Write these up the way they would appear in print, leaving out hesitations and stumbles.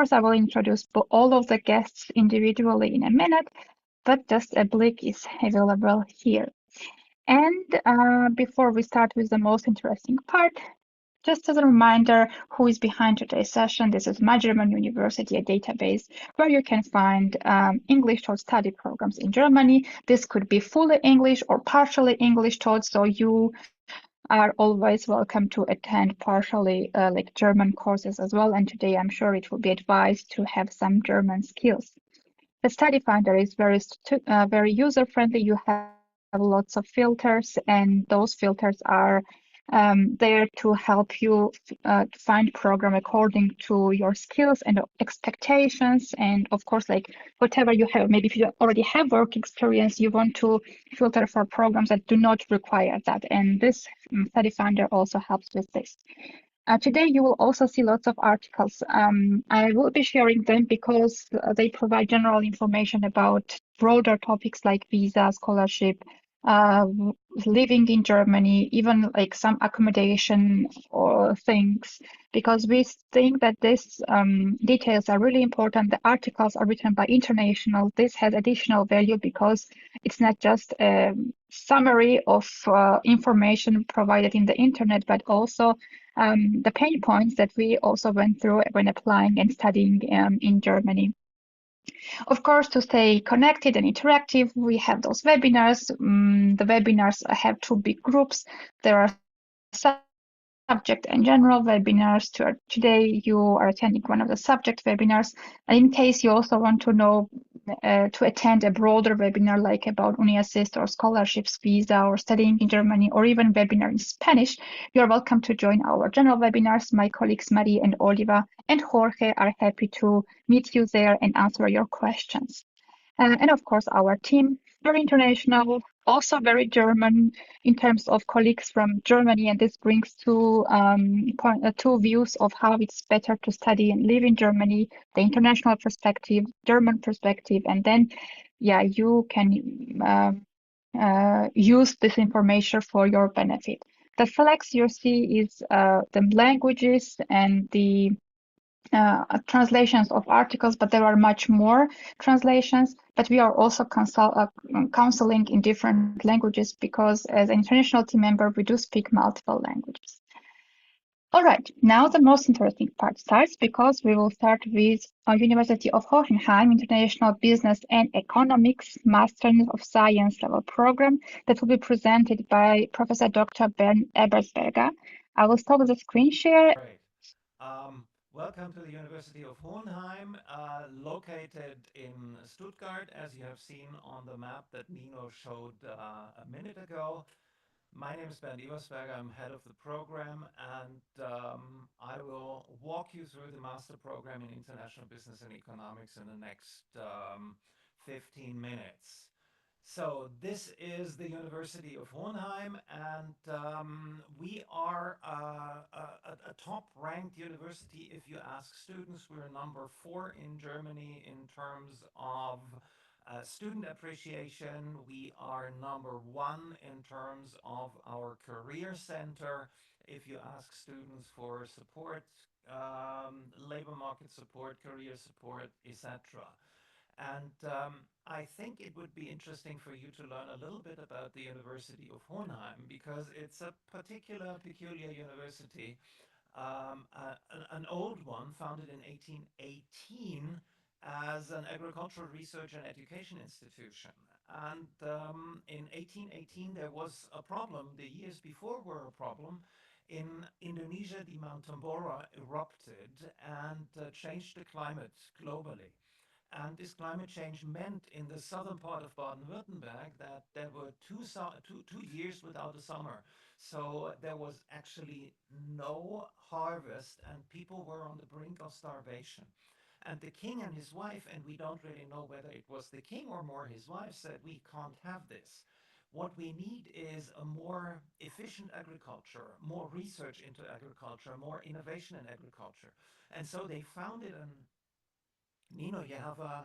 course, I will introduce all of the guests individually in a minute, but just a blick is available here. And before we start with the most interesting part, just as a reminder, who is behind today's session? This is 𝘈𝘔𝘷𝘦𝘳𝘴𝘪𝘈 University, a database where you can find English taught study programs in Germany. This could be fully English or partially English taught, so you are always welcome to attend partially like German courses as well. And today I'm sure it will be advised to have some German skills. The study finder is very user-friendly. You have lots of filters, and those filters are there to help you find program according to your skills and expectations. And of course, like whatever you have, maybe if you already have work experience, you want to filter for programs that do not require that. And this study finder also helps with this. Today, you will also see lots of articles. I will be sharing them because they provide general information about broader topics like visa, scholarship, living in Germany, even like some accommodation or things, because we think that these details are really important. The articles are written by international. This has additional value because it's not just a summary of information provided in the internet, but also the pain points that we also went through when applying and studying in Germany. Of course, to stay connected and interactive, we have those webinars. The webinars have two big groups. There are subject and general webinars. Today, you are attending one of the subject webinars. And in case you also want to know to attend a broader webinar like about UniAssist or scholarships, visa, or studying in Germany, or even webinar in Spanish, you are welcome to join our general webinars. My colleagues Marie and Oliva and Jorge are happy to meet you there and answer your questions. And of course, our team, very international, also very German in terms of colleagues from Germany. And this brings two views of how it's better to study and live in Germany, the international perspective, German perspective. And then, yeah, you can use this information for your benefit. The flex you see is the languages and the translations of articles, but there are much more translations. But we are also counseling in different languages because as an international team member, we do speak multiple languages. All right, now the most interesting part starts because we will start with University of Hohenheim International Business and Economics Master of Science level program that will be presented by Professor Dr. Bernd Ebersberger. I will stop the screen share. Great. Welcome to the University of Hohenheim, located in Stuttgart, as you have seen on the map that Nino showed a minute ago. My name is Bernd Ebersberger. I'm head of the program, and I will walk you through the master program in International Business and Economics in the next 15 minutes. So this is the University of Hohenheim, and we are a top-ranked university. If you ask students, we're number 4 in Germany in terms of student appreciation. We are number 1 in terms of our career center. If you ask students for support, labor market support, career support, etc. And I think it would be interesting for you to learn a little bit about the University of Hohenheim because it's a peculiar university, an old one founded in 1818 as an agricultural research and education institution. And in 1818 there was a problem. The years before were a problem. In Indonesia, the Mount Tambora erupted and changed the climate globally. And this climate change meant in the southern part of Baden-Württemberg that there were two years without a summer. So there was actually no harvest and people were on the brink of starvation. And the king and his wife, and we don't really know whether it was the king or more his wife, said, we can't have this. What we need is a more efficient agriculture, more research into agriculture, more innovation in agriculture. And so they founded an Nino, you have a...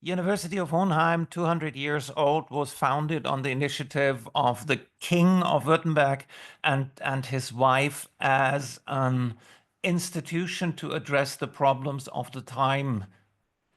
University of Hohenheim, 200 years old, was founded on the initiative of the King of Württemberg and his wife as an institution to address the problems of the time,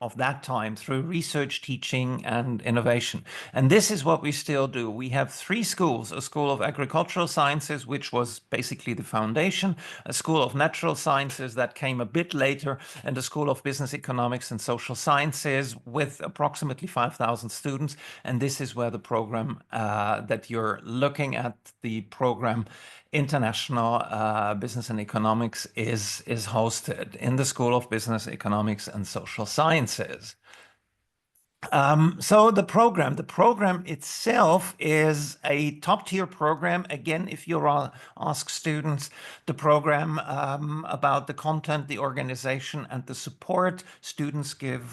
of that time, through research, teaching, and innovation. And this is what we still do. We have 3 schools: a School of Agricultural Sciences, which was basically the foundation, a School of Natural Sciences that came a bit later, and a School of Business Economics and Social Sciences with approximately 5,000 students. And this is where the program that you're looking at, the program International Business and Economics, is hosted in the School of Business, Economics and Social Sciences. So the program itself is a top-tier program. Again, if you ask students the program about the content, the organization, and the support, students give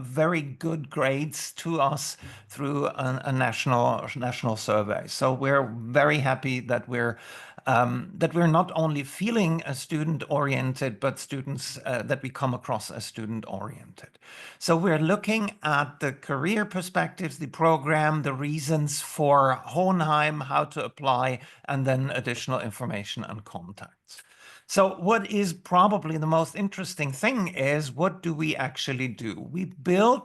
very good grades to us through a national survey. So we're very happy that we're not only feeling student-oriented, but students that we come across as student-oriented. So we're looking at the career perspectives, the program, the reasons for Hohenheim, how to apply, and then additional information and contacts. So what is probably the most interesting thing is, what do we actually do? We build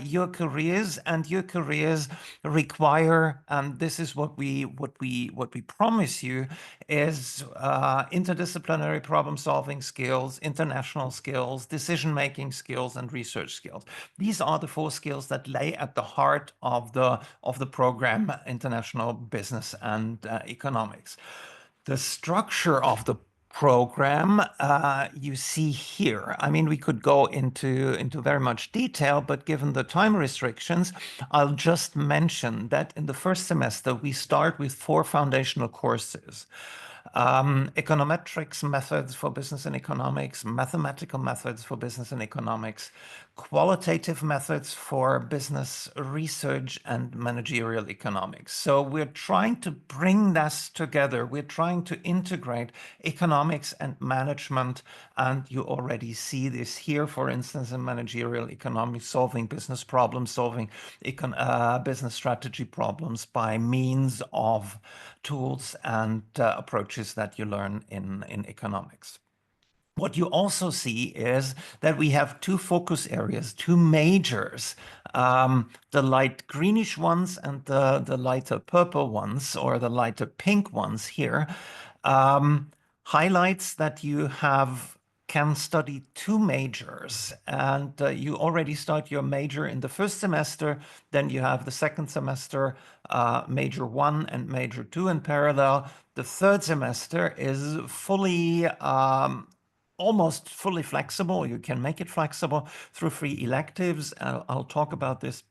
your careers, and your careers require, and this is what we promise you, is interdisciplinary problem-solving skills, international skills, decision-making skills, and research skills. These are the 4 skills that lay at the heart of the program, International Business and Economics. The structure of the program you see here. I mean, we could go into very much detail, but given the time restrictions, I'll just mention that in the first semester, we start with 4 foundational courses. Econometrics methods for business and economics, mathematical methods for business and economics, qualitative methods for business research, and managerial economics. So we're trying to bring this together. We're trying to integrate economics and management. And you already see this here, for instance, in managerial economics, solving business problems, solving business strategy problems by means of tools and approaches that you learn in economics. What you also see is that we have 2 focus areas, 2 majors, the light greenish ones and the lighter purple ones, or the lighter pink ones here, highlights that you can study 2 majors, and you already start your major in the first semester. Then you have the second semester, major 1 and major 2 in parallel. The third semester is almost fully flexible. You can make it flexible through 3 electives. I'll talk about this.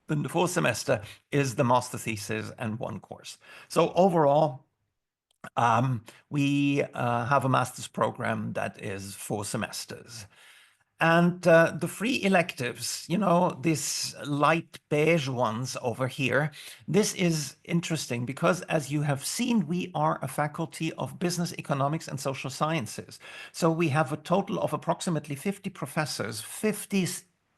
Then the fourth semester is the master thesis and 1 course. So overall, we have a master's program that is 4 semesters. And the 3 electives, you know, these light beige ones over here, this is interesting because, as you have seen, we are a faculty of business, economics, and social sciences. So we have a total of approximately 50 professors, 50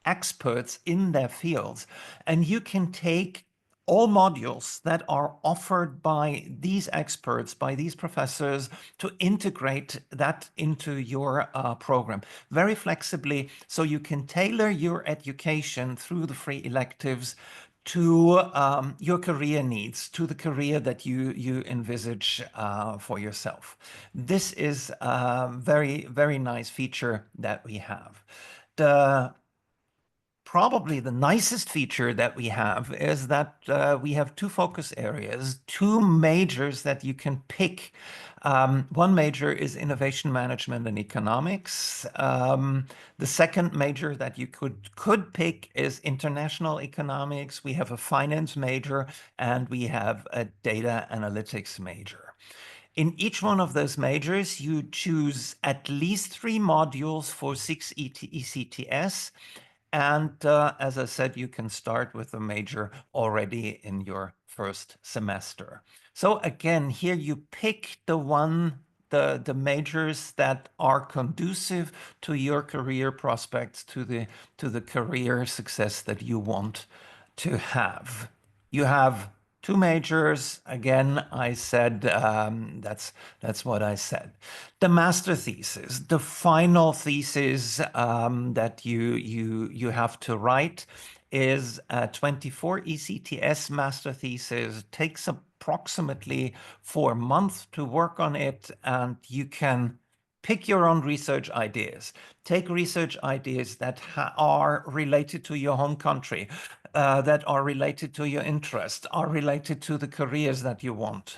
experts in their fields, and you can take all modules that are offered by these experts, by these professors, to integrate that into your program very flexibly, so you can tailor your education through the 3 electives to your career needs, to the career that you envisage for yourself. This is a very, very nice feature that we have. Probably the nicest feature that we have is that we have 2 focus areas, 2 majors that you can pick. One major is innovation management and economics. The second major that you could pick is international economics. We have a finance major, and we have a data analytics major. In each one of those majors, you choose at least 3 modules for 6 ECTS. And as I said, you can start with a major already in your first semester. So again, here you pick the majors that are conducive to your career prospects, to the career success that you want to have. You have two majors. Again, I said that's what I said. The master thesis, the final thesis that you have to write, is a 24 ECTS master thesis. Takes approximately 4 months to work on it, and you can pick your own research ideas. Take research ideas that are related to your home country, that are related to your interest, are related to the careers that you want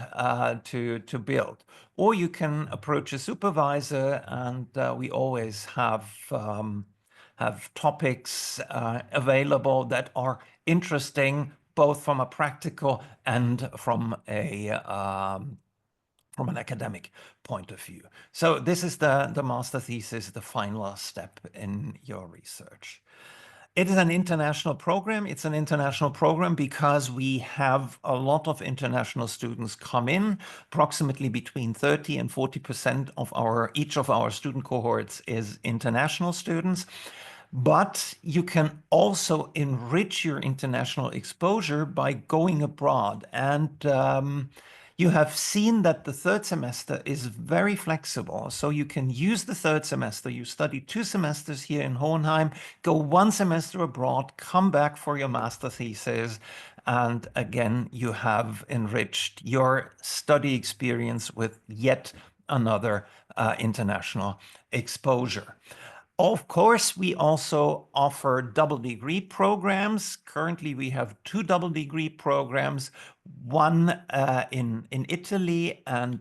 to build. Or you can approach a supervisor, and we always have topics available that are interesting, both from a practical and from an academic point of view. So this is the master thesis, the final step in your research. It is an international program. It's an international program because we have a lot of international students come in. Approximately between 30 and 40% of each of our student cohorts is international students. But you can also enrich your international exposure by going abroad. And you have seen that the third semester is very flexible. So you can use the third semester. You study 2 semesters here in Hohenheim, go 1 semester abroad, come back for your master thesis. And again, you have enriched your study experience with yet another international exposure. Of course, we also offer double degree programs. Currently, we have 2 double degree programs, one in Italy, and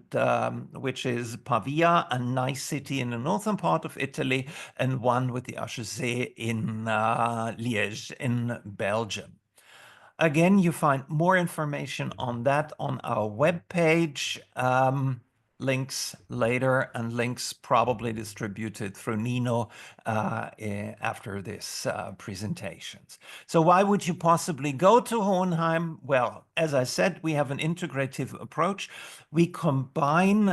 which is Pavia, a nice city in the northern part of Italy, and one with the 𝘱𝘢𝘳𝘵 in Liège in Belgium. Again, you find more information on that on our webpage. Links later, and links probably distributed through Nino after this presentations. So why would you possibly go to Hohenheim? Well, as I said, we have an integrative approach. We combine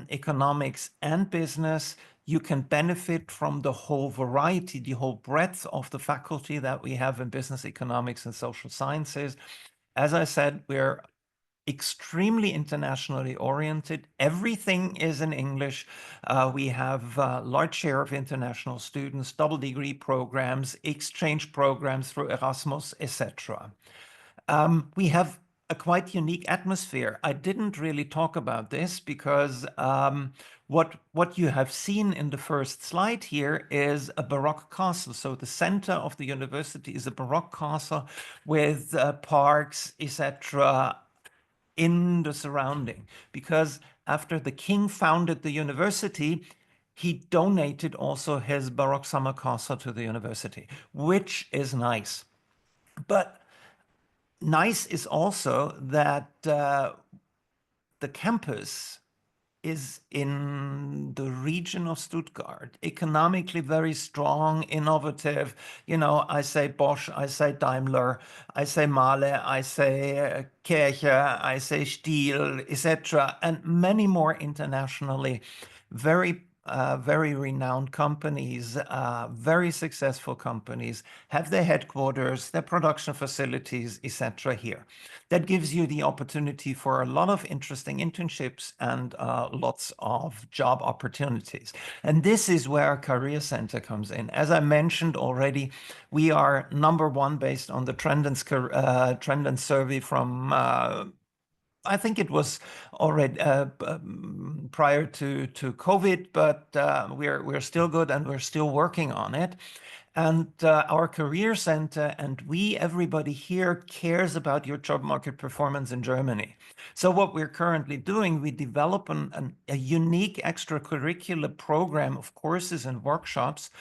economics and business. You can benefit from the whole variety, the whole breadth of the faculty that we have in business, economics, and social sciences. As I said, we're extremely internationally oriented. Everything is in English. We have a large share of international students, double degree programs, exchange programs through Erasmus, etc. We have a quite unique atmosphere. I didn't really talk about this because what you have seen in the first slide here is a Baroque castle. So the center of the university is a Baroque castle with parks, etc., in the surrounding, because after the king founded the university, he donated also his Baroque summer castle to the university, which is nice. But nice is also that the campus is in the region of Stuttgart, economically very strong, innovative. You know, I say Bosch, I say Daimler, I say Mahle, I say 𝘗𝘢𝘪𝘥, I say Stihl, etc., and many more internationally very renowned companies, very successful companies, have their headquarters, their production facilities, etc. here. That gives you the opportunity for a lot of interesting internships and lots of job opportunities. And this is where our Career Center comes in. As I mentioned already, we are #1 based on the Trendens survey from I think it was already prior to COVID, but we're still good, and we're still working on it. And our Career Center and everybody here cares about your job market performance in Germany. So what we're currently doing, we develop a unique extracurricular program of courses and workshops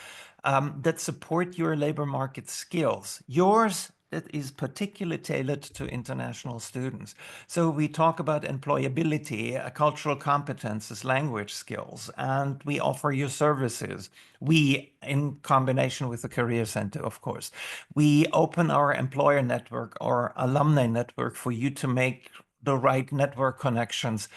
that support your labor market skills. Yours that is particularly tailored to international students. So we talk about employability, cultural competences, language skills, and we offer you services. We, in combination with the Career Center, of course, we open our employer network or alumni network for you to make the right network connections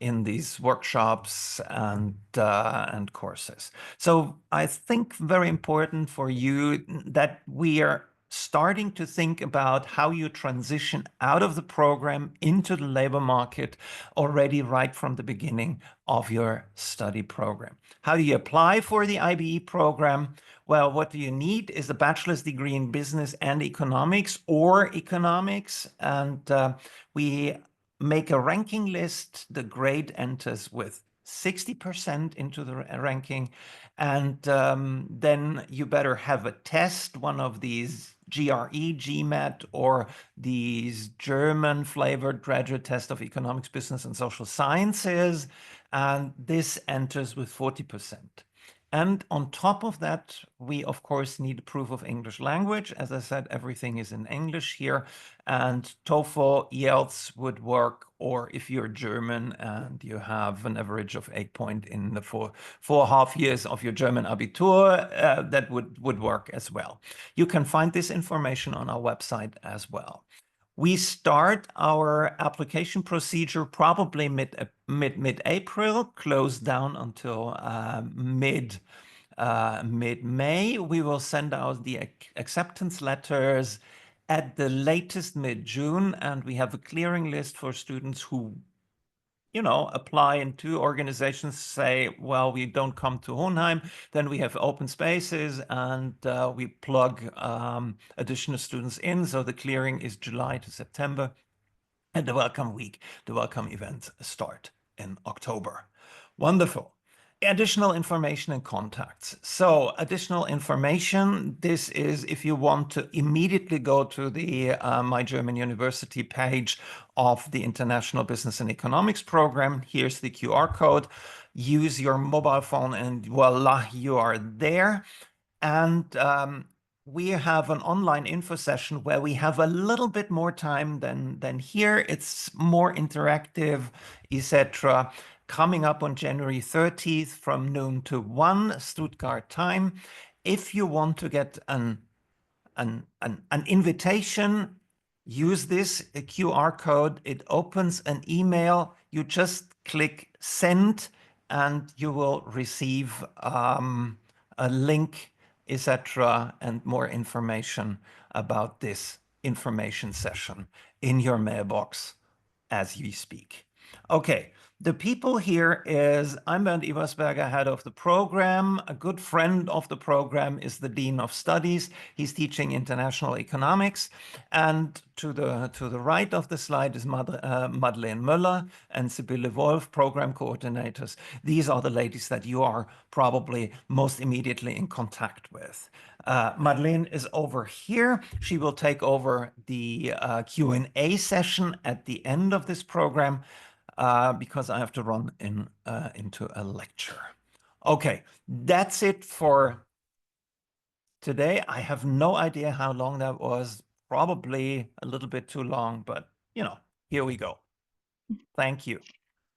in these workshops and courses. So I think very important for you that we are starting to think about how you transition out of the program into the labor market already right from the beginning of your study program. How do you apply for the IBE program? Well, what do you need is a bachelor's degree in business and economics or economics. And we make a ranking list. The grade enters with 60% into the ranking. And then you better have a test, one of these GRE, GMAT, or these German flavored graduate test of economics, business, and social sciences. And this enters with 40%. And on top of that, we, of course, need proof of English language. As I said, everything is in English here. And TOEFL, IELTS would work, or if you're German and you have an average of 8 point in the four half years of your German Abitur, that would work as well. You can find this information on our website as well. We start our application procedure probably mid-April, close down until mid-May. We will send out the acceptance letters at the latest mid-June, and we have a clearing list for students who, apply in two organizations, say, well, we don't come to Hohenheim, then we have open spaces and we plug additional students in. So the clearing is July to September, and the welcome week, the welcome events start in October. Wonderful. Additional information and contacts. So additional information, this is if you want to immediately go to the My German University page of the International Business and Economics program. Here's the QR code. Use your mobile phone and voila, you are there. And we have an online info session where we have a little bit more time than here. It's more interactive, etc. Coming up on January 30th from noon to 1 Stuttgart time. If you want to get an invitation, use this QR code. It opens an email. You just click send and you will receive a link, etc., and more information about this information session in your mailbox as we speak. Okay, the people here is, I'm Bernd Ebersberger, head of the program. A good friend of the program is the Dean of Studies. He's teaching international economics. And to the right of the slide is Madeleine Müller and Sibylle Wolf, program coordinators. These are the ladies that you are probably most immediately in contact with. Madeleine is over here. She will take over the Q&A session at the end of this program because I have to run into a lecture. Okay, that's it for today. I have no idea how long that was. Probably a little bit too long, but here we go. Thank you.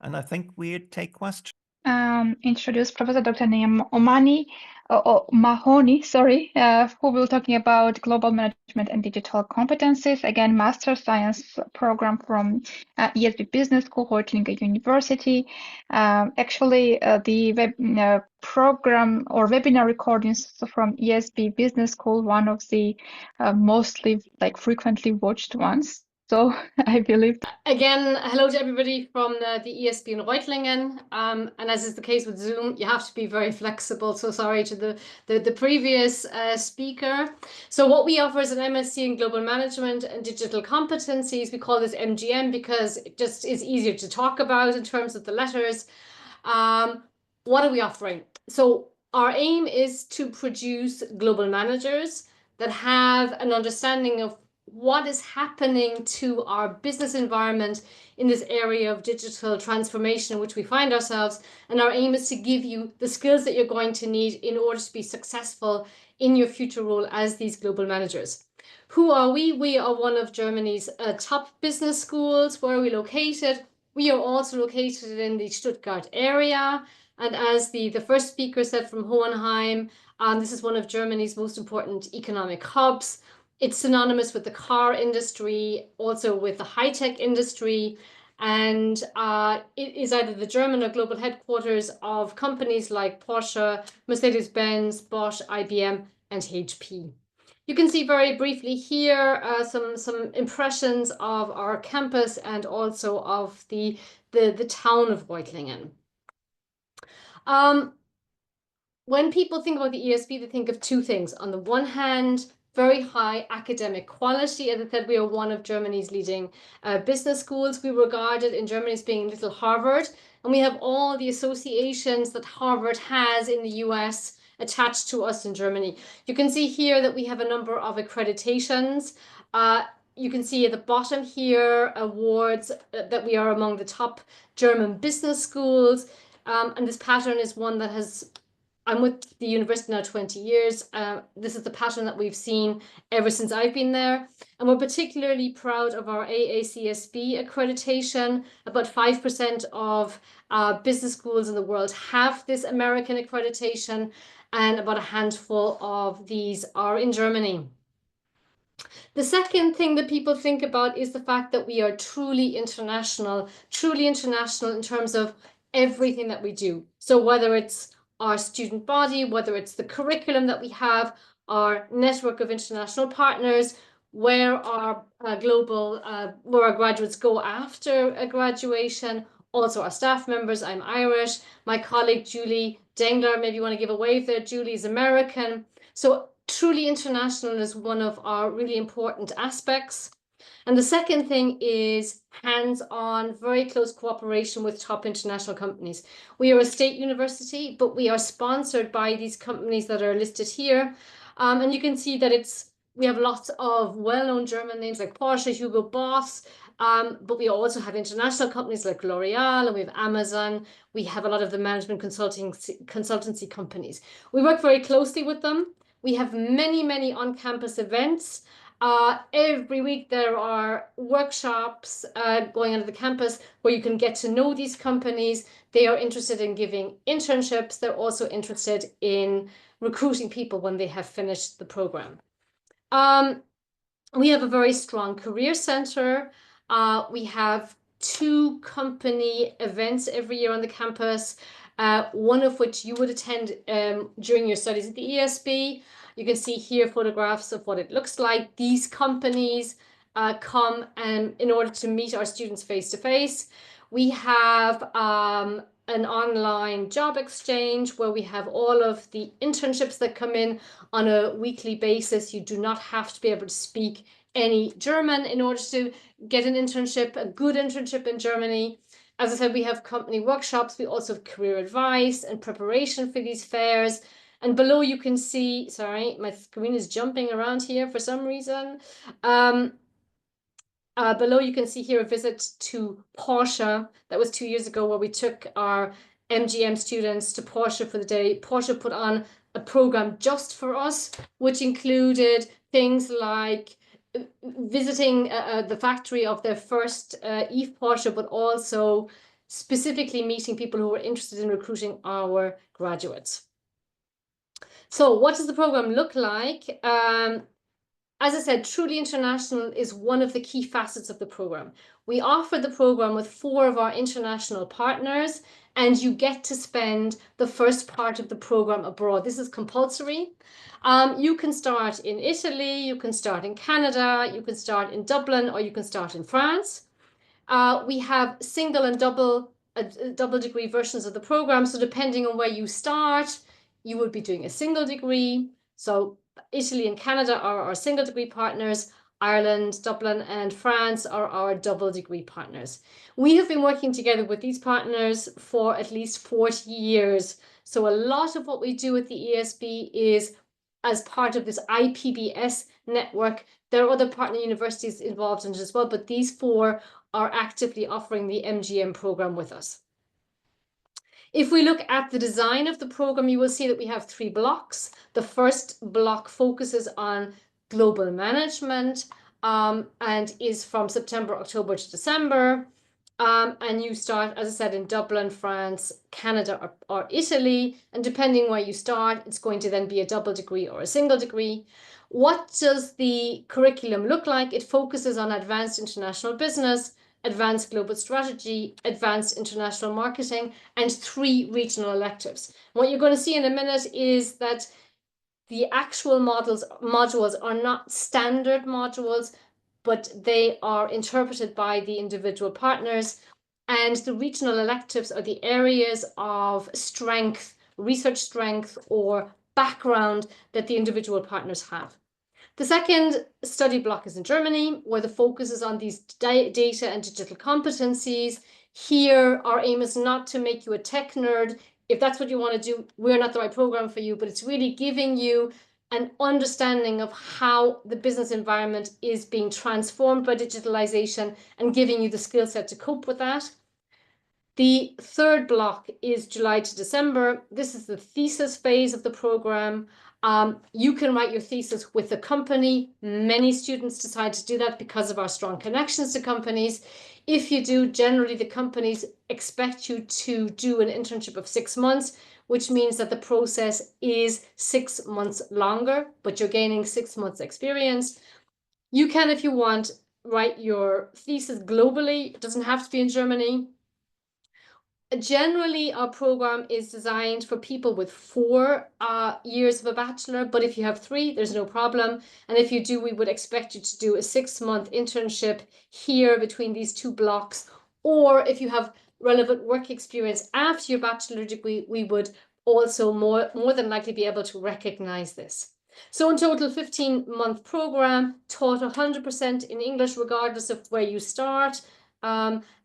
And I think we take questions. Introduce Professor Dr. Mahoney, who will be talking about global management and digital competencies. Again, Master Science program from ESB Business School, Hendrika University. Actually, the web program or webinar recordings from ESB Business School, one of the mostly frequently watched ones. So I believe. Again, hello to everybody from the ESB in Reutlingen. And as is the case with Zoom, you have to be very flexible. So sorry to the previous speaker. So what we offer is an MSc in Global Management and Digital Competencies. We call this MGM because it just is easier to talk about in terms of the letters. What are we offering? So our aim is to produce global managers that have an understanding of what is happening to our business environment in this area of digital transformation in which we find ourselves. And our aim is to give you the skills that you're going to need in order to be successful in your future role as these global managers. Who are we? We are one of Germany's top business schools. Where are we located? We are also located in the Stuttgart area. And as the first speaker said from Hohenheim, this is one of Germany's most important economic hubs. It's synonymous with the car industry, also with the high-tech industry, and it is either the German or global headquarters of companies like Porsche, Mercedes-Benz, Bosch, IBM, and HP. You can see very briefly here some impressions of our campus and also of the town of Reutlingen. When people think about the ESB, they think of two things. On the one hand, very high academic quality. As I said, we are one of Germany's leading business schools. We regarded in Germany as being little Harvard, and we have all the associations that Harvard has in the US attached to us in Germany. You can see here that we have a number of accreditations. You can see at the bottom here awards that we are among the top German business schools. And this pattern is one that I'm with the university now 20 years. This is the pattern that we've seen ever since I've been there. And we're particularly proud of our AACSB accreditation. About 5% of business schools in the world have this American accreditation, and about a handful of these are in Germany. The second thing that people think about is the fact that we are truly international in terms of everything that we do. So whether it's our student body, whether it's the curriculum that we have, our network of international partners, where our where our graduates go after a graduation, also our staff members. I'm Irish. My colleague Julie Dengler, maybe you want to give a wave there. Julie's American. So truly international is one of our really important aspects. And the second thing is hands-on, very close cooperation with top international companies. We are a state university, but we are sponsored by these companies that are listed here. And you can see that we have lots of well-known German names like Porsche, Hugo Boss, but we also have international companies like L'Oreal, and we have Amazon. We have a lot of the management consultancy companies. We work very closely with them. We have many on-campus events. Every week there are workshops going on at the campus where you can get to know these companies. They are interested in giving internships. They're also interested in recruiting people when they have finished the program. We have a very strong career center. We have 2 company events every year on the campus, one of which you would attend during your studies at the ESB. You can see here photographs of what it looks like. These companies come in order to meet our students face to face. We have an online job exchange where we have all of the internships that come in on a weekly basis. You do not have to be able to speak any German in order to get an internship, a good internship in Germany. As I said, we have company workshops. We also have career advice and preparation for these fairs. And below you can see, sorry, my screen is jumping around here for some reason. Below you can see here a visit to Porsche. That was 2 years ago where we took our MGM students to Porsche for the day. Porsche put on a program just for us, which included things like visiting the factory of their first Eve Porsche, but also specifically meeting people who were interested in recruiting our graduates. So what does the program look like? As I said, truly international is one of the key facets of the program. We offer the program with 4 of our international partners, and you get to spend the first part of the program abroad. This is compulsory. You can start in Italy, you can start in Canada, you can start in Dublin, or you can start in France. We have single and double degree versions of the program. So depending on where you start, you would be doing a single degree. So Italy and Canada are our single degree partners. Ireland, Dublin, and France are our double degree partners. We have been working together with these partners for at least 40 years. So a lot of what we do at the ESB is as part of this IPBS network. There are other partner universities involved in it as well, but these 4 are actively offering the MGM program with us. If we look at the design of the program, you will see that we have 3 blocks. The first block focuses on global management and is from September, October to December. And you start, as I said, in Dublin, France, Canada, or Italy. And depending where you start, it's going to then be a double degree or a single degree. What does the curriculum look like? It focuses on advanced international business, advanced global strategy, advanced international marketing, and 3 regional electives. What you're going to see in a minute is that The actual modules are not standard modules, but they are interpreted by the individual partners. And the regional electives are the areas of strength, research strength, or background that the individual partners have. The second study block is in Germany, where the focus is on these data and digital competencies. Here, our aim is not to make you a tech nerd. If that's what you want to do, we're not the right program for you, but it's really giving you an understanding of how the business environment is being transformed by digitalization and giving you the skill set to cope with that. The third block is July to December. This is the thesis phase of the program. You can write your thesis with a company. Many students decide to do that because of our strong connections to companies. If you do, generally the companies expect you to do an internship of 6 months, which means that the process is 6 months longer, but you're gaining 6 months experience. You can, if you want, write your thesis globally. It doesn't have to be in Germany. Generally, our program is designed for people with 4 years of a bachelor, but if you have 3, there's no problem. And if you do, we would expect you to do a 6-month internship here between these 2 blocks. Or if you have relevant work experience after your bachelor degree, we would also more than likely be able to recognize this. So in total, 15-month program, taught 100% in English, regardless of where you start.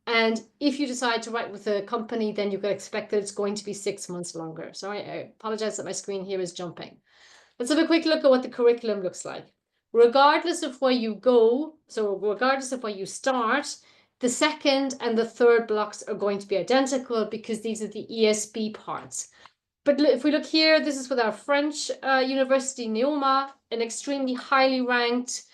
And if you decide to write with a company, then you can expect that it's going to be 6 months longer. Sorry, I apologize that my screen here is jumping. Let's have a quick look at what the curriculum looks like. Regardless of where you go, so regardless of where you start, the second and the third blocks are going to be identical because these are the ESB parts. But if we look here, this is with our French university, 𝘱𝘢𝘷𝘦𝘳𝘴𝘪𝘯𝘨, an extremely highly ranked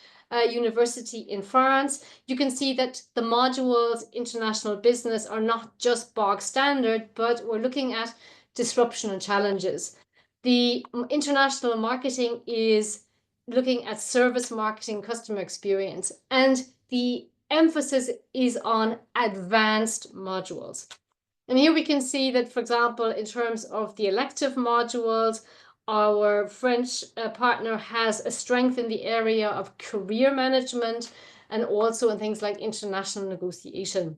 university in France. You can see that the modules international business are not just bog standard, but we're looking at disruption and challenges. The international marketing is looking at service marketing, customer experience, and the emphasis is on advanced modules. And here we can see that, for example, in terms of the elective modules, our French partner has a strength in the area of career management and also in things like international negotiation.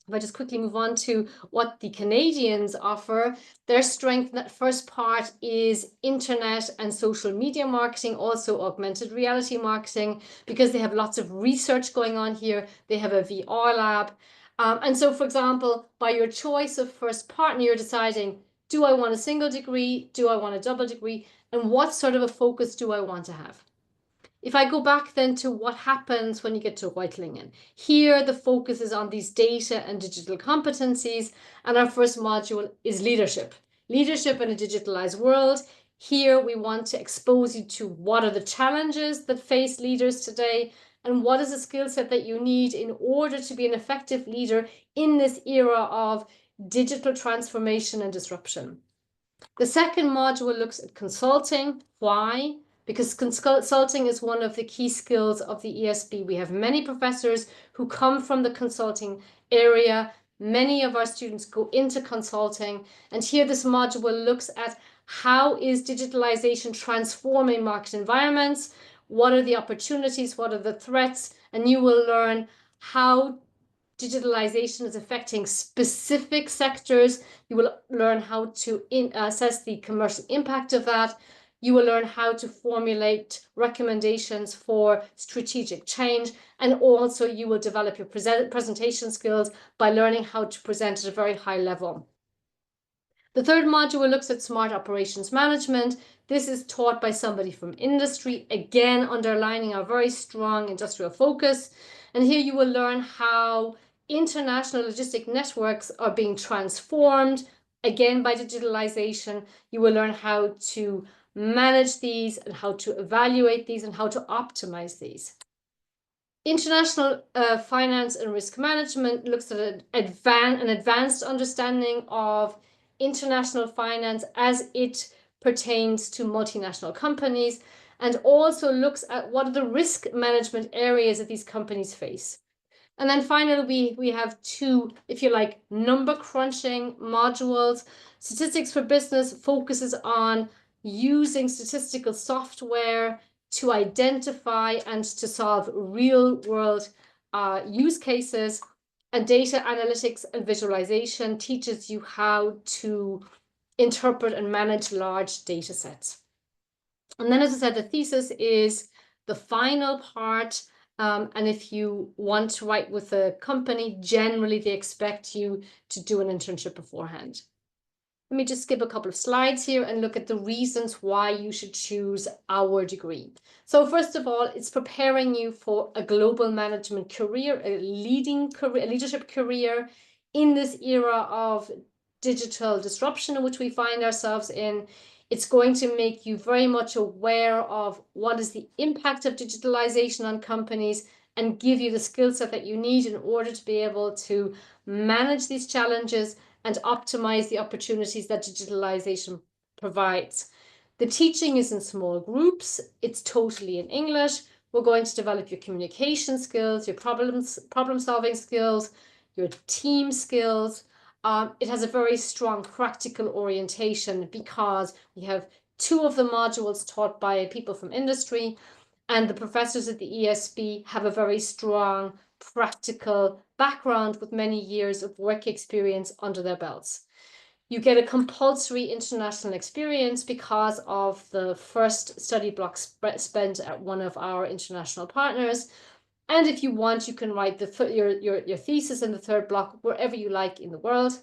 If I just quickly move on to what the Canadians offer, their strength, that first part is internet and social media marketing, also augmented reality marketing, because they have lots of research going on here. They have a VR lab. And so, for example, by your choice of first partner, you're deciding, do I want a single degree? Do I want a double degree? And what sort of a focus do I want to have? If I go back then to what happens when you get to Reutlingen, here the focus is on these data and digital competencies, and our first module is leadership. Leadership in a digitalized world. Here we want to expose you to what are the challenges that face leaders today, and what is the skill set that you need in order to be an effective leader in this era of digital transformation and disruption. The second module looks at consulting. Why? Because consulting is one of the key skills of the ESB. We have many professors who come from the consulting area. Many of our students go into consulting. And here this module looks at how is digitalization transforming market environments? What are the opportunities? What are the threats? And you will learn how digitalization is affecting specific sectors. You will learn how to assess the commercial impact of that. You will learn how to formulate recommendations for strategic change. And also you will develop your presentation skills by learning how to present at a very high level. The third module looks at smart operations management. This is taught by somebody from industry, again underlining our very strong industrial focus. And here you will learn how international logistic networks are being transformed, again by digitalization. You will learn how to manage these and how to evaluate these and how to optimize these. International finance and risk management looks at an advanced understanding of international finance as it pertains to multinational companies, and also looks at what are the risk management areas that these companies face. And then finally, we have 2, if you like, number crunching modules. Statistics for business focuses on using statistical software to identify and to solve real-world use cases. And data analytics and visualization teaches you how to interpret and manage large data sets. And then, as I said, the thesis is the final part. And if you want to write with a company, generally they expect you to do an internship beforehand. Let me just skip a couple of slides here and look at the reasons why you should choose our degree. So first of all, it's preparing you for a global management career, a leadership career in this era of digital disruption in which we find ourselves in. It's going to make you very much aware of what is the impact of digitalization on companies and give you the skill set that you need in order to be able to manage these challenges and optimize the opportunities that digitalization provides. The teaching is in small groups. It's totally in English. We're going to develop your communication skills, your problem-solving skills, your team skills. It has a very strong practical orientation because we have 2 of the modules taught by people from industry, and the professors at the ESB have a very strong practical background with many years of work experience under their belts. You get a compulsory international experience because of the first study block spent at one of our international partners. And if you want, you can write your thesis in the 3rd block wherever you like in the world.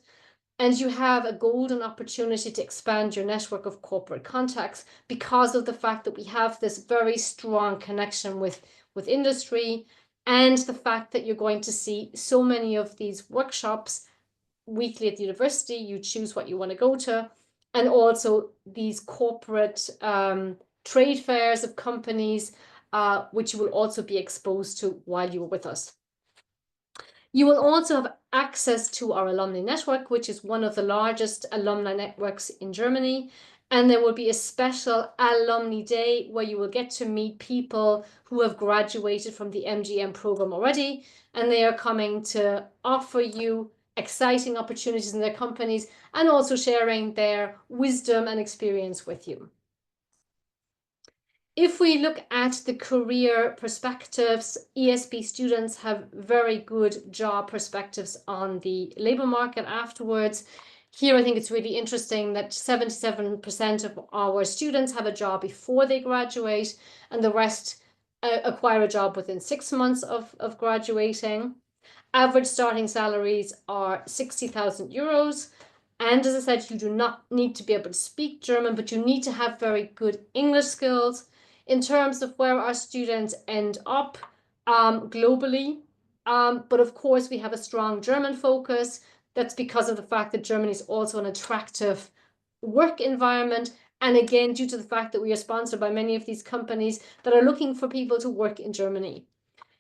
And you have a golden opportunity to expand your network of corporate contacts because of the fact that we have this very strong connection with industry, and the fact that you're going to see so many of these workshops weekly at the university. You choose what you want to go to, and also these corporate trade fairs of companies, which you will also be exposed to while you were with us. You will also have access to our alumni network, which is one of the largest alumni networks in Germany. And there will be a special alumni day where you will get to meet people who have graduated from the MGM program already, and they are coming to offer you exciting opportunities in their companies and also sharing their wisdom and experience with you. If we look at the career perspectives, ESB students have very good job perspectives on the labor market afterwards. Here, I think it's really interesting that 77% of our students have a job before they graduate, and the rest acquire a job within 6 months of graduating. Average starting salaries are 60,000 euros. And as I said, you do not need to be able to speak German, but you need to have very good English skills. In terms of where our students end up globally. But of course, we have a strong German focus. That's because of the fact that Germany is also an attractive work environment. And again, due to the fact that we are sponsored by many of these companies that are looking for people to work in Germany.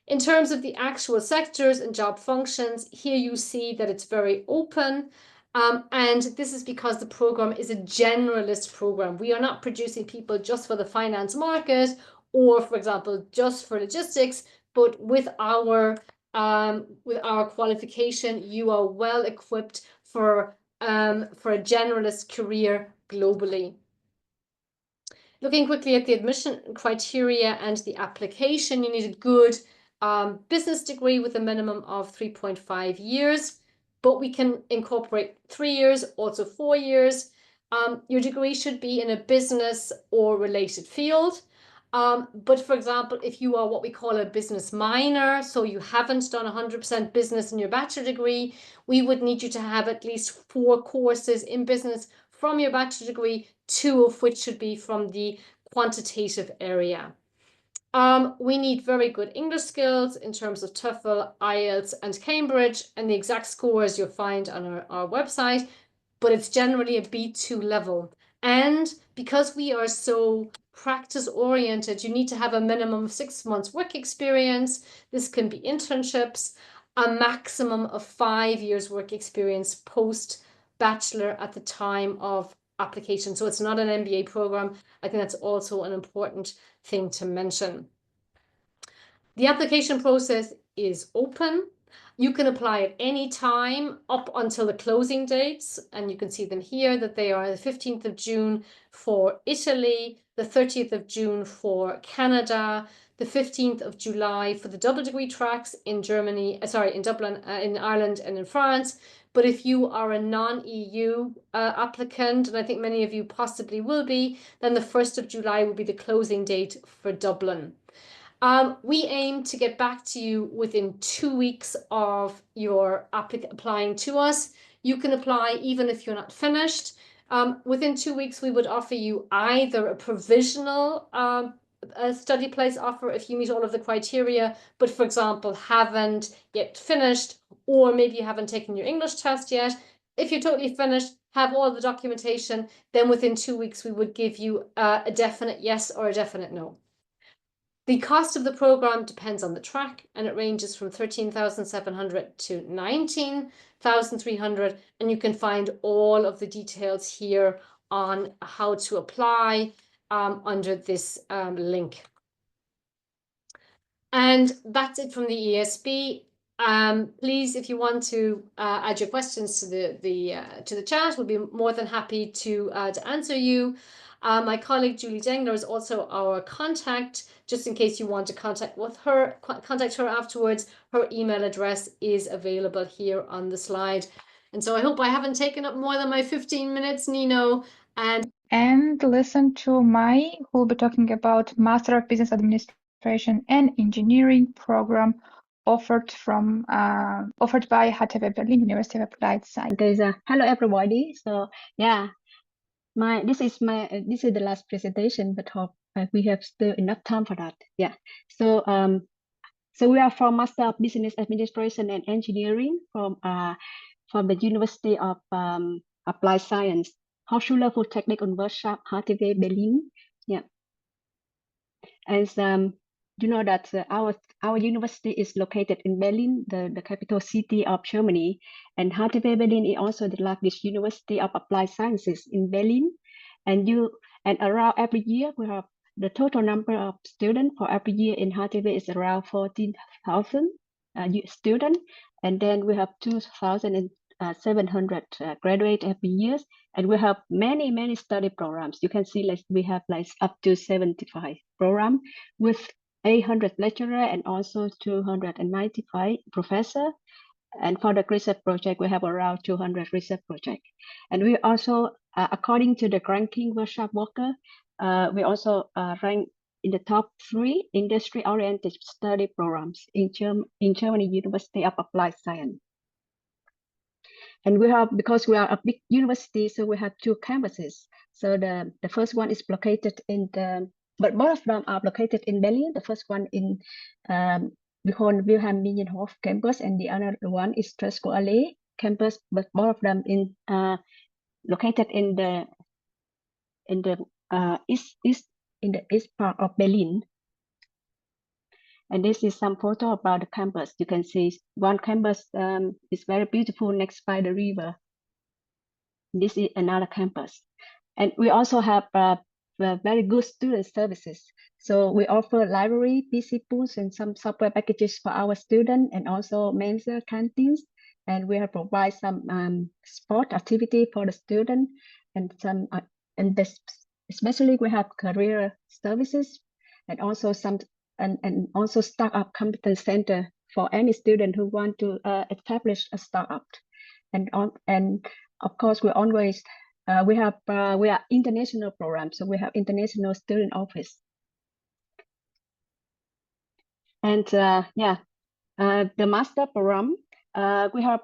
In terms of the actual sectors and job functions, here you see that it's very open. And this is because the program is a generalist program. We are not producing people just for the finance market or, for example, just for logistics, but with our qualification, you are well equipped for a generalist career globally. Looking quickly at the admission criteria and the application, you need a good business degree with a minimum of 3.5 years. But we can incorporate 3 years, also 4 years. Your degree should be in a business or related field. But for example, if you are what we call a business minor, so you haven't done 100% business in your bachelor degree, we would need you to have at least 4 courses in business from your bachelor degree, 2 of which should be from the quantitative area. We need very good English skills in terms of TOEFL, IELTS, and Cambridge, and the exact scores you'll find on our website, but it's generally a B2 level. And because we are so practice-oriented, you need to have a minimum of 6 months work experience. This can be internships, a maximum of 5 years work experience post-bachelor at the time of application. So it's not an MBA program. I think that's also an important thing to mention. The application process is open. You can apply at any time up until the closing dates, and you can see them here, that they are the 15th of June for Italy, the 30th of June for Canada, the 15th of July for the double degree tracks in Germany, in Dublin, in Ireland and in France. But if you are a non-EU applicant, and I think many of you possibly will be, then the 1st of July will be the closing date for Dublin. We aim to get back to you within 2 weeks of your applying to us. You can apply even if you're not finished. Within 2 weeks, we would offer you either a provisional a study place offer if you meet all of the criteria, but for example, haven't yet finished, or maybe you haven't taken your English test yet. If you're totally finished, have all the documentation, then within 2 weeks, we would give you a definite yes or a definite no. The cost of the program depends on the track, and it ranges from 13,700 to 19,300, and you can find all of the details here on how to apply under this link. And that's it from the ESB. Please, if you want to add your questions to the chat, we'll be more than happy to answer you. My colleague Julie Dengler is also our contact, just in case you want to contact her afterwards. Her email address is available here on the slide. And so I hope I haven't taken up more than my 15 minutes, Nino. And listen to Mai, who will be talking about Master of Business Administration and Engineering program offered by HTW Berlin University of Applied Science. Okay, so hello everybody. So yeah, this is the last presentation, but hope we have still enough time for that. Yeah. So so we are from Master of Business Administration and Engineering from the University of Applied Science, Hochschule für Technik und Wirtschaft, HTW Berlin. Yeah. And you know that our university is located in Berlin, the capital city of Germany, and HTW Berlin is also the largest university of applied sciences in Berlin. And around every year we have the total number of students for every year in HTW is around 14,000 students, and then we have 2,700 graduates every year, and we have many study programs. You can see like we have like up to 75 programs with 800 lecturers and also 295 professors. And for the research project, we have around 200 research projects. And we also, according to the ranking Workshop Worker, we also rank in the top 3 industry-oriented study programs in Germany University of Applied Science. And we have, because we are a big university, so we have 2 campuses. So the first one is located in but both of them are located in Berlin. The first one in 𝘱𝘢𝘳𝘵 campus, and the other one is Structure campus. But both of them located in the east part of Berlin. And this is some photo about the campus. You can see one campus is very beautiful next by the river. This is another campus, and we also have very good student services. So we offer library, PC pools, and some software packages for our students, and also mensa canteens. And we have provide some sport activity for the student, and some especially we have career services, and also also startup competence center for any student who want to establish a startup. And of course we always we are international programs, so we have international student office. And the master program, we have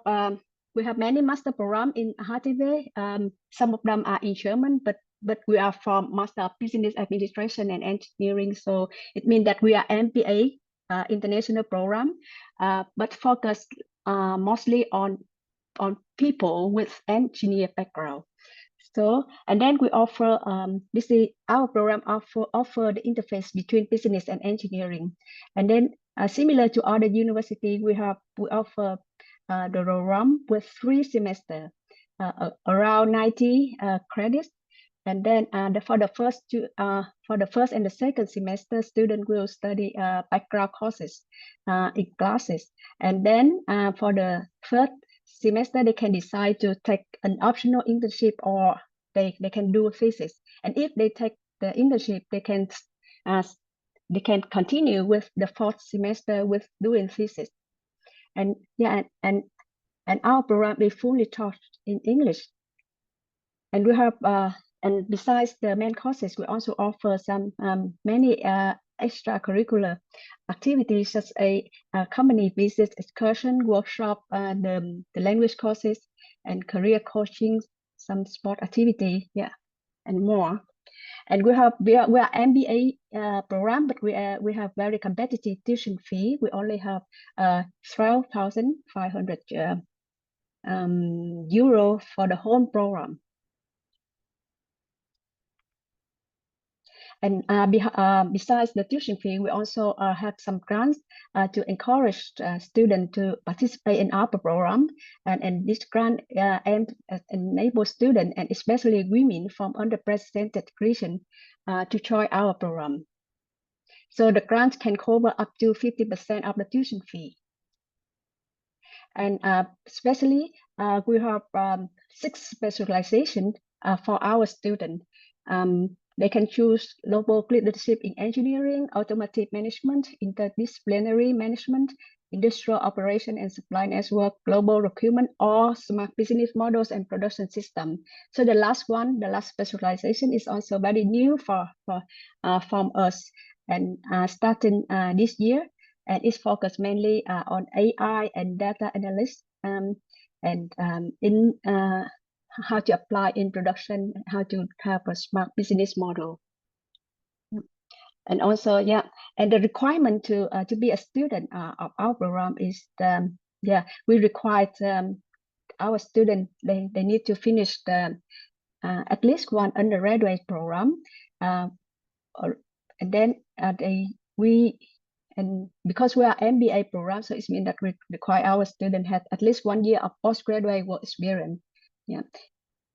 many master program in HTW. Some of them are in German, but we are from Master of Business Administration and Engineering, so it means that we are MBA international program, but focused mostly on people with engineer background. So, and then we offer our program offer the interface between business and engineering. And then similar to other universities, we offer the program with 3 semesters, around 90 credits. And then for the first and the second semester, students will study background courses in classes. And then for the third semester, they can decide to take an optional internship, or they can do a thesis. And if they take the internship, they can continue with the fourth semester with doing thesis. And yeah, and our program is fully taught in English. And we have and besides the main courses, we also offer some many extracurricular activities, such as a company visit, excursion, workshop, the language courses, and career coaching, some sport activity, yeah, and more. And we are MBA program, but we have very competitive tuition fee. We only have 12,500 euro for the whole program. And besides the tuition fee, we also have some grants to encourage students to participate in our program. And this grant aims at enable students, and especially women from underrepresented regions, to join our program. So the grant can cover up to 50% of the tuition fee. And especially, we have 6 specializations for our students. They can choose global leadership in engineering, automotive management, interdisciplinary management, industrial operation and supply network, global procurement, or smart business models and production system. So the last specialization is also very new from us, and starting this year, and it's focused mainly on AI and data analysts, and in how to apply in production, how to have a smart business model. And also, yeah, and the requirement to be a student of our program is, we require our students, they need to finish the at least one undergraduate program, and then and because we are MBA program, so it means that we require our students have at least 1 year of postgraduate work experience. Yeah,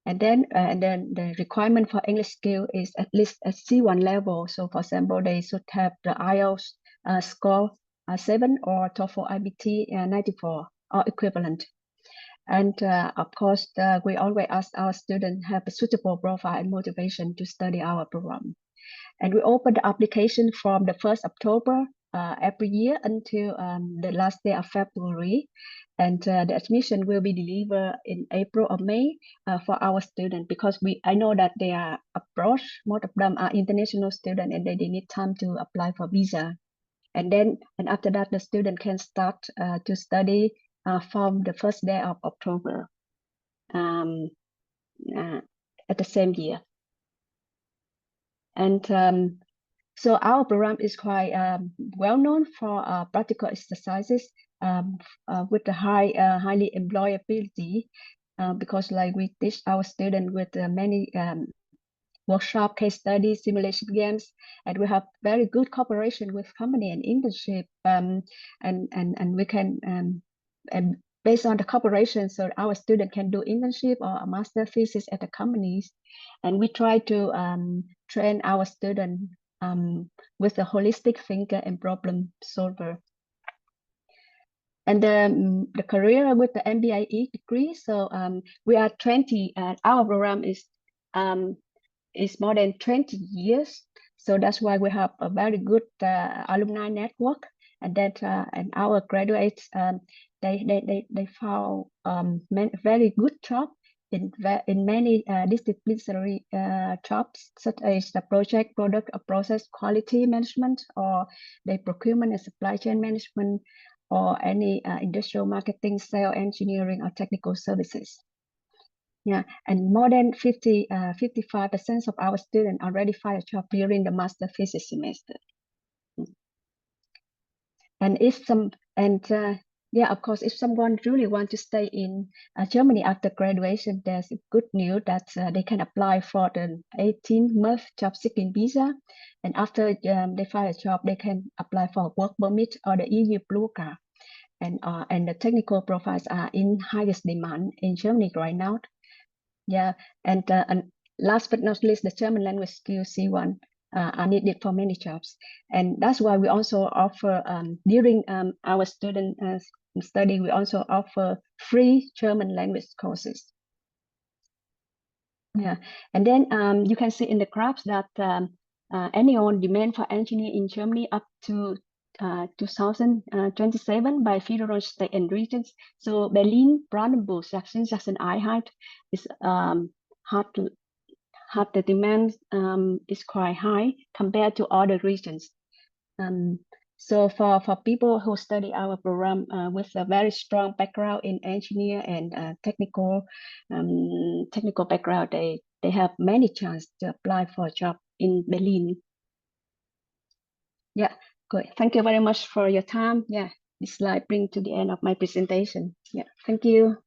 and then the requirement for English skill is at least a C1 level. So for example, they should have the IELTS score 7 or TOEFL IBT 94 or equivalent. And of course, we always ask our students have a suitable profile and motivation to study our program. And we open the application from the 1st October every year until the last day of February. And the admission will be delivered in April or May for our students, because I know that they are abroad. Most of them are international students, and they need time to apply for visa. And after that, the student can start to study from the first day of October at the same year. And so our program is quite well known for practical exercises with the highly employability, because like we teach our students with many workshop, case studies, simulation games, and we have very good cooperation with company and internship, and we can and based on the cooperation, so our student can do internship or a master thesis at the companies, and we try to train our student with a holistic thinker and problem solver. And the career with the MBA degree, so we are 20, our program is more than 20 years. So that's why we have a very good alumni network, and that and our graduates, they found very good job in many disciplinary jobs, such as the project, product, or process quality management, or the procurement and supply chain management, or any industrial marketing, sales, engineering, or technical services. Yeah, and more than 55% of our students already find a job during the master thesis semester. And of course, if someone really wants to stay in Germany after graduation, there's good news that they can apply for the 18-month job seeking visa, and after they find a job, they can apply for a work permit or the EU Blue Card. And the technical profiles are in highest demand in Germany right now. Yeah, and last but not least, the German language skill C1 are needed for many jobs. And that's why we also offer, during our student study, we also offer free German language courses. Yeah, and then you can see in the graphs that annual demand for engineering in Germany up to 2027 by federal state and regions. So Berlin, Brandenburg, Sachsen-Anhalt is the demand is quite high compared to other regions. So for people who study our program with a very strong background in engineer and technical background, they have many chances to apply for a job in Berlin. Yeah, good. Thank you very much for your time. Yeah, this slide brings to the end of my presentation. Yeah, thank you.